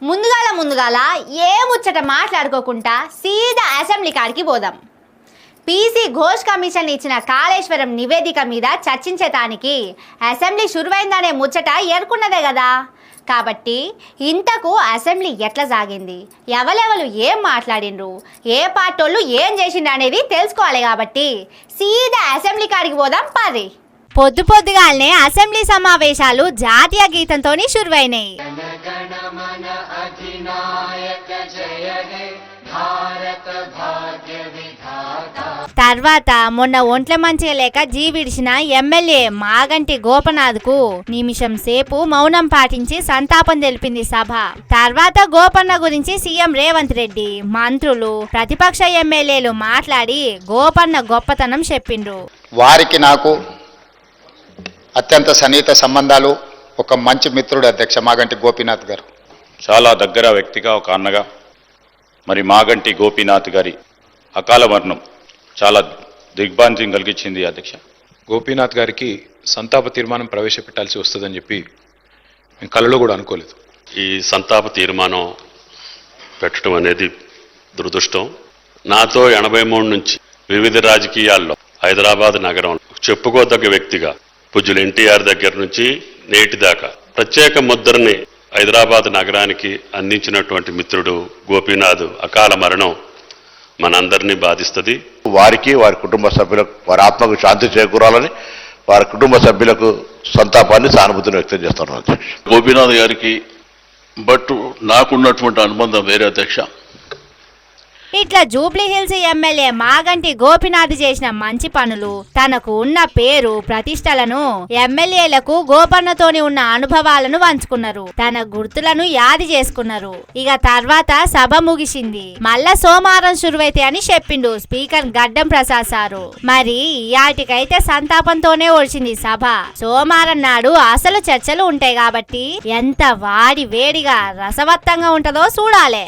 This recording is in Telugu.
ముందుగాల ఏ ముచ్చట మాట్లాడుకోకుండా సీదా అసెంబ్లీ కాడికి పోదాం. పీసీ ఘోష్ కమిషన్ ఇచ్చిన కాళేశ్వరం నివేదిక మీద చర్చించటానికి అసెంబ్లీ షురువైందనే ముచ్చట ఎరుకున్నదే కదా. కాబట్టి ఇంతకు అసెంబ్లీ ఎట్లా సాగింది, ఎవరెవరు ఏం మాట్లాడిండ్రు, ఏ పార్టోళ్ళు ఏం చేసిండ్రు అనేది తెలుసుకోవాలి. కాబట్టి సీదా అసెంబ్లీ కాడికి పోదాం పర్రి. పొద్దుగాలనే అసెంబ్లీ సమావేశాలు జాతీయ గీతంతో షురువైనాయి. తర్వాత మొన్న ఒంట్ల మంచిగా లేక జీవిడిచిన ఎమ్మెల్యే మాగంటి గోపనాథ్కు నిమిషం సేపు మౌనం పాటించి సంతాపం తెలిపింది సభ. తర్వాత గోపన్న గురించి సీఎం రేవంత్ రెడ్డి, మంత్రులు, ప్రతిపక్ష ఎమ్మెల్యేలు మాట్లాడి గోపన్న గొప్పతనం చెప్పిండ్రు. వారికి నాకు అత్యంత సన్నిహిత సంబంధాలు, ఒక మంచి మిత్రుడు అధ్యక్ష మాగంటి గోపీనాథ్ గారు. చాలా దగ్గర వ్యక్తిగా, ఒక అన్నగా మరి మాగంటి గోపీనాథ్ గారి అకాల మరణం చాలా దిగ్భ్రాంతిని కలిగించింది అధ్యక్ష. గోపీనాథ్ గారికి సంతాప తీర్మానం ప్రవేశపెట్టాల్సి వస్తుందని చెప్పి మేము కలలో కూడా అనుకోలేదు. ఈ సంతాప తీర్మానం పెట్టడం అనేది దురదృష్టం. నాతో 83 నుంచి వివిధ రాజకీయాల్లో హైదరాబాద్ నగరంలో చెప్పుకోదగ్గ వ్యక్తిగా పూజ్యులు ఎన్టీఆర్ దగ్గర నుంచి నేటి దాకా ప్రత్యేక ముద్రని హైదరాబాద్ నగరానికి అందించినటువంటి మిత్రుడు గోపీనాథ్ అకాల మరణం మనందరినీ బాధిస్తుంది. వారికి, వారి కుటుంబ సభ్యులకు, వారి ఆత్మకు శాంతి చేకూరాలని వారి కుటుంబ సభ్యులకు సంతాపాన్ని, సానుభూతిని వ్యక్తం చేస్తున్నాను అధ్యక్ష. గోపీనాథ్ గారికి బట్ నాకున్నటువంటి అనుబంధం వేరే అధ్యక్ష. ఇట్లా Jubilee hills MLA Maganti Gopinath చేసిన మంచి పనులు, తనకు ఉన్న పేరు ప్రతిష్టలను, ఎమ్మెల్యేలకు గోపన్నతోని ఉన్న అనుభవాలను పంచుకున్నారు. తన గుర్తులను యాది చేసుకున్నారు. ఇక తర్వాత సభ ముగిసింది. మళ్ళా సోమవారం శురువైతే అని చెప్పిండు స్పీకర్ గడ్డం ప్రసాద్ సారు. మరి ఇయాటికైతే సంతాపంతోనే ఓడిచింది సభ. సోమవారం నాడు అసలు చర్చలు ఉంటాయి కాబట్టి ఎంత వాడి వేడిగా రసవత్తంగా ఉంటదో చూడాలే.